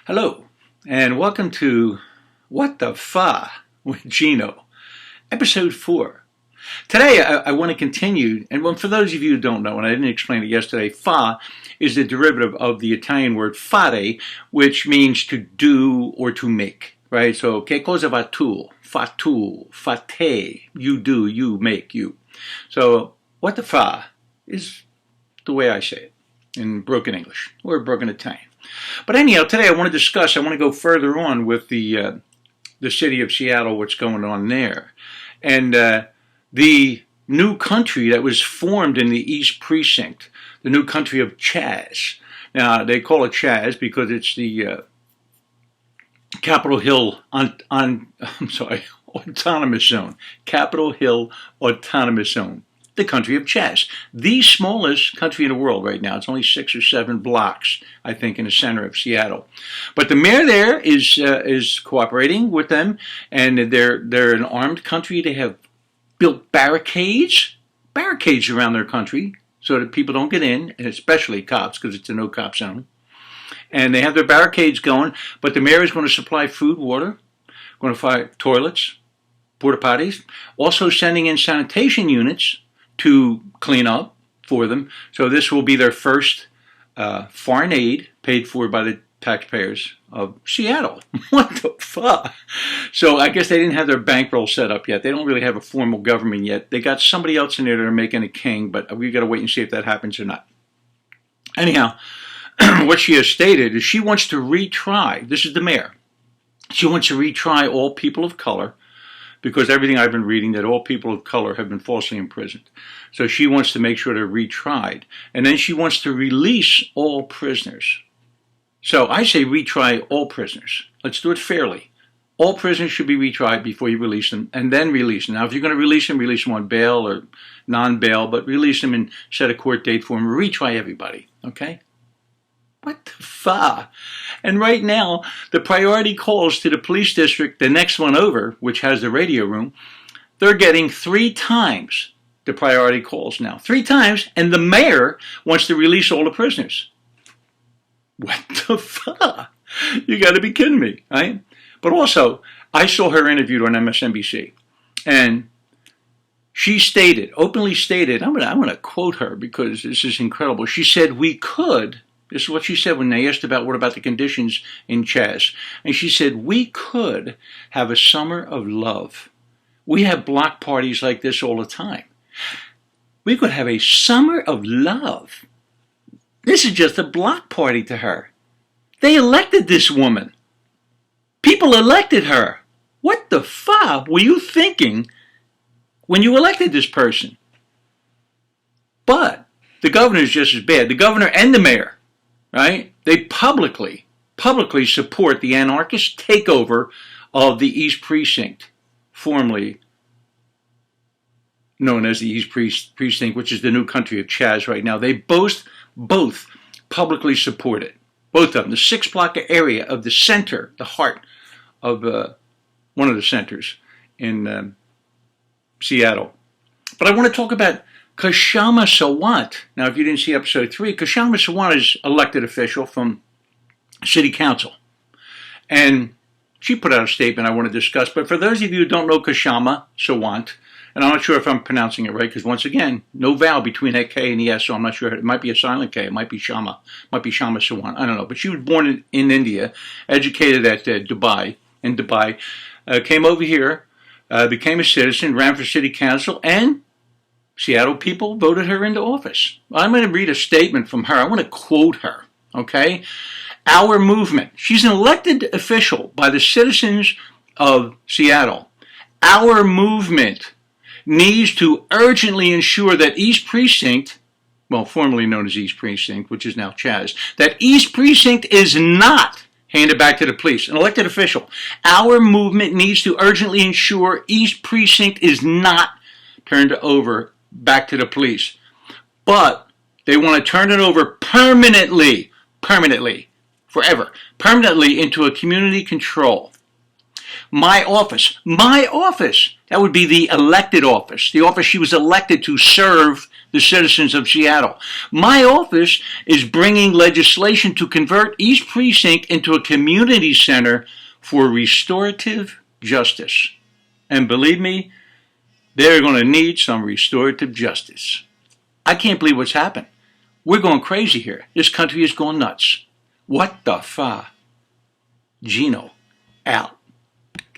Hello, and welcome to What the Fa with Gino, episode 4. Today I want to continue, and for those of you who don't know, and I didn't explain it yesterday, fa is the derivative of the Italian word fare, which means to do or to make, right? So, che cosa va tu? Fa tu, fa te, you do, you make, you. So, what the fa is the way I say it in broken English or broken Italian. But anyhow, today I want to go further on with the city of Seattle, what's going on there. And the new country that was formed in the East Precinct, the new country of Chaz. Now, they call it Chaz because it's the Capitol Hill Autonomous Zone. Capitol Hill Autonomous Zone. The country of Chaz, the smallest country in the world right now. It's only 6 or 7 blocks, I think, in the center of Seattle. But the mayor there is cooperating with them, and they're an armed country. They have built barricades around their country so that people don't get in, and especially cops, because it's a no-cop zone. And they have their barricades going, but the mayor is going to supply food, water, going to fire toilets, porta potties, also sending in sanitation units to clean up for them. So this will be their first foreign aid paid for by the taxpayers of Seattle. What the fuck? So I guess they didn't have their bankroll set up yet. They don't really have a formal government yet. They got somebody else in there that are making a king, but we got to wait and see if that happens or not. Anyhow, what she has stated is she wants to retry, this is the mayor, she wants to retry all people of color, because everything I've been reading that all people of color have been falsely imprisoned. So she wants to make sure they're retried. And then she wants to release all prisoners. So I say retry all prisoners. Let's do it fairly. All prisoners should be retried before you release them, and then release them. Now, if you're going to release them on bail or non-bail, but release them and set a court date for them. Retry everybody, okay? What the fuck? And right now, the priority calls to the police district, the next one over, which has the radio room, they're getting 3 times the priority calls now. 3 times, and the mayor wants to release all the prisoners. What the fuck? You got to be kidding me, right? But also, I saw her interviewed on MSNBC, and she stated, openly stated, I'm going to quote her because this is incredible. She said, this is what she said when they asked about what about the conditions in Chaz. And she said, we could have a summer of love. We have block parties like this all the time. We could have a summer of love. This is just a block party to her. They elected this woman. People elected her. What the fuck were you thinking when you elected this person? But the governor is just as bad. The governor and the mayor. Right? They publicly support the anarchist takeover of the East Precinct, formerly known as the East Precinct, which is the new country of Chaz right now. They both publicly support it. Both of them. The 6-block area of the center, the heart of one of the centers in Seattle. But I want to talk about Kshama Sawant. Now, if you didn't see episode 3, Kshama Sawant is elected official from City Council. And she put out a statement I want to discuss. But for those of you who don't know Kshama Sawant, and I'm not sure if I'm pronouncing it right, because once again, no vowel between that K and the S, so I'm not sure. It might be a silent K. It might be Shama. It might be Kshama Sawant. I don't know. But she was born in India, educated at Dubai, came over here, became a citizen, ran for City Council, and Seattle people voted her into office. I'm going to read a statement from her. I want to quote her, okay? Our movement. She's an elected official by the citizens of Seattle. Our movement needs to urgently ensure that East Precinct, well, formerly known as East Precinct, which is now Chaz, that East Precinct is not handed back to the police. An elected official. Our movement needs to urgently ensure East Precinct is not turned over back to the police. But they want to turn it over permanently, forever, permanently into a community control. My office. My office. That would be the elected office, the office she was elected to serve the citizens of Seattle. My office is bringing legislation to convert East Precinct into a community center for restorative justice. And believe me, they're going to need some restorative justice. I can't believe what's happened. We're going crazy here. This country is going nuts. What the fa? Gino, out.